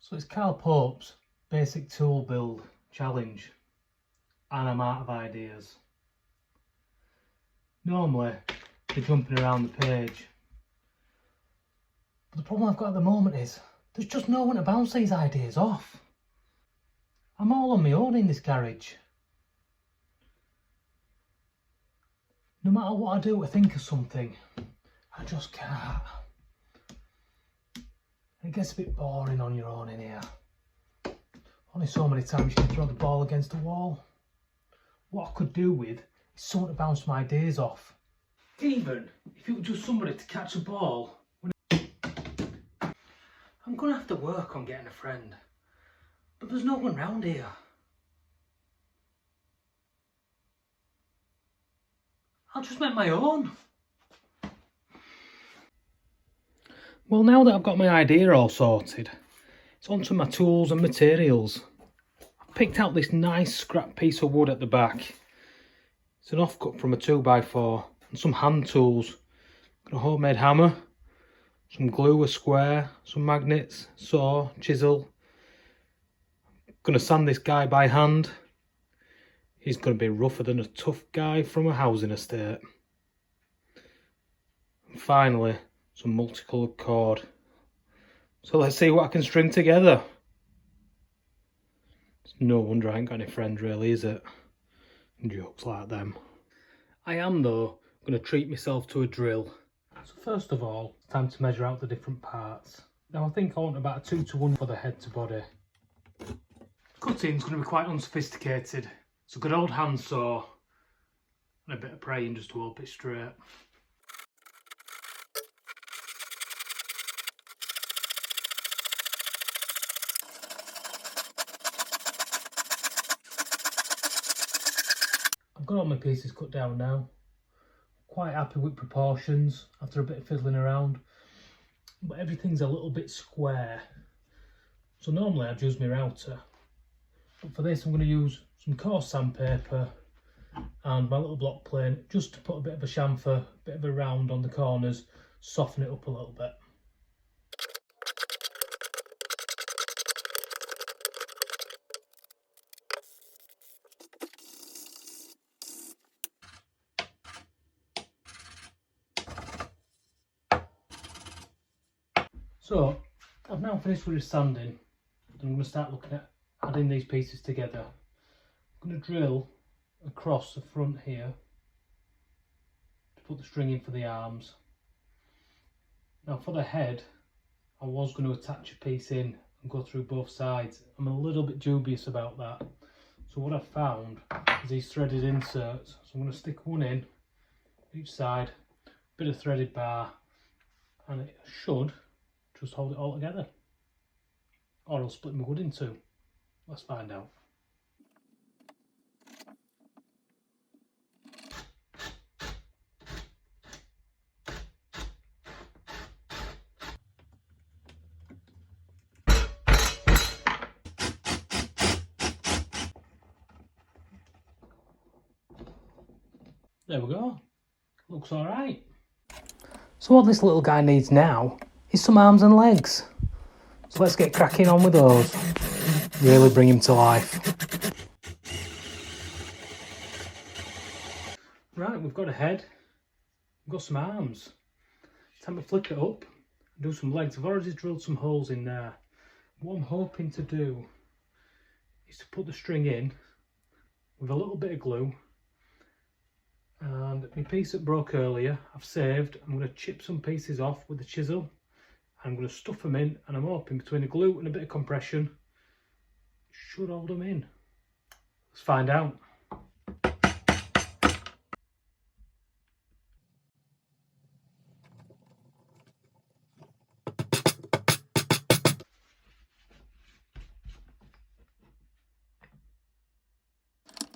So it's Carl Pope's basic tool build challenge and I'm out of ideas. Normally they're jumping around the page, but the problem I've got at the moment is there's just no one to bounce these ideas off. I'm all on my own in this garage. No matter what I do to think of something, I just can't. It gets a bit boring on your own in here. Only so many times you can throw the ball against the wall. What I could do with is something to bounce my ideas off. Even if it was just somebody to catch a ball. I'm going to have to work on getting a friend. But there's no one round here. I'll just make my own. Well, now that I've got my idea all sorted, it's onto my tools and materials. I've picked out this nice scrap piece of wood at the back. It's an offcut from a 2x4 and some hand tools. Got a homemade hammer, some glue, a square, some magnets, saw, chisel. I'm going to sand this guy by hand. He's going to be rougher than a tough guy from a housing estate. And finally, some multicoloured cord. So let's see what I can string together. It's no wonder I ain't got any friends really, is it? Jokes like them. I am though going to treat myself to a drill. So first of all, it's time to measure out the different parts. Now I think I want about a 2:1 for the head to body. Cutting's going to be quite unsophisticated. It's a good old hand saw and a bit of praying just to hold it straight. I've got all my pieces cut down now. Quite happy with proportions after a bit of fiddling around, but everything's a little bit square. So normally I'd use my router, but for this I'm going to use some coarse sandpaper and my little block plane just to put a bit of a chamfer, a bit of a round on the corners, soften it up a little bit. So I've now finished with the sanding. I'm going to start looking at adding these pieces together. I'm going to drill across the front here to put the string in for the arms. Now for the head, I was going to attach a piece in and go through both sides. I'm a little bit dubious about that. So what I've found is these threaded inserts. So I'm going to stick one in each side, bit of threaded bar, and it should just hold it all together. Or I'll split my wood in two. Let's find out. There we go. Looks alright. So what this little guy needs now is some arms and legs. So let's get cracking on with those. Really bring him to life. Right, we've got a head. We've got some arms. Time to flip it up and do some legs. I've already drilled some holes in there. What I'm hoping to do is to put the string in with a little bit of glue. And my piece that broke earlier, I've saved. I'm going to chip some pieces off with the chisel. I'm going to stuff them in, and I'm hoping between the glue and a bit of compression, should hold them in. Let's find out.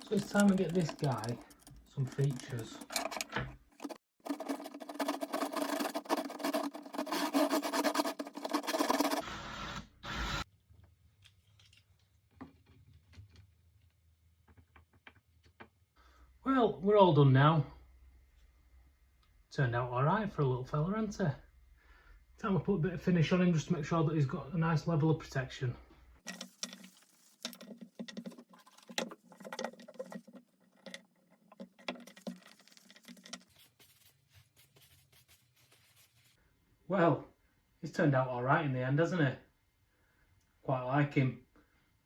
So it's time to get this guy some features. Well, we're all done now. Turned out alright for a little fella, hasn't it? Time to put a bit of finish on him just to make sure that he's got a nice level of protection. Well, he's turned out alright in the end, hasn't he? Quite like him.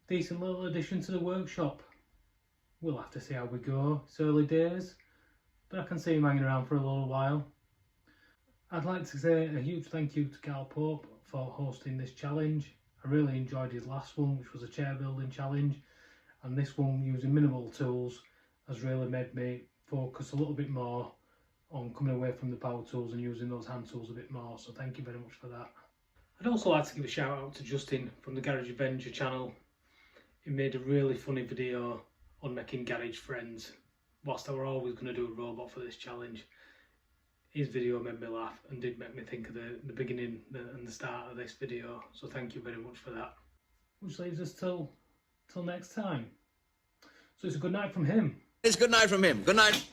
Decent little addition to the workshop. We'll have to see how we go. It's early days, but I can see him hanging around for a little while. I'd like to say a huge thank you to Carl Pope for hosting this challenge. I really enjoyed his last one, which was a chair building challenge, and this one, using minimal tools, has really made me focus a little bit more on coming away from the power tools and using those hand tools a bit more, so thank you very much for that. I'd also like to give a shout out to Justin from the Garage Avenger channel. He made a really funny video on making garage friends. Whilst I were always going to do a robot for this challenge, his video made me laugh and did make me think of the beginning and the start of this video, so thank you very much for that. Which leaves us till next time. So it's a good night from him. It's good night from him. Good night.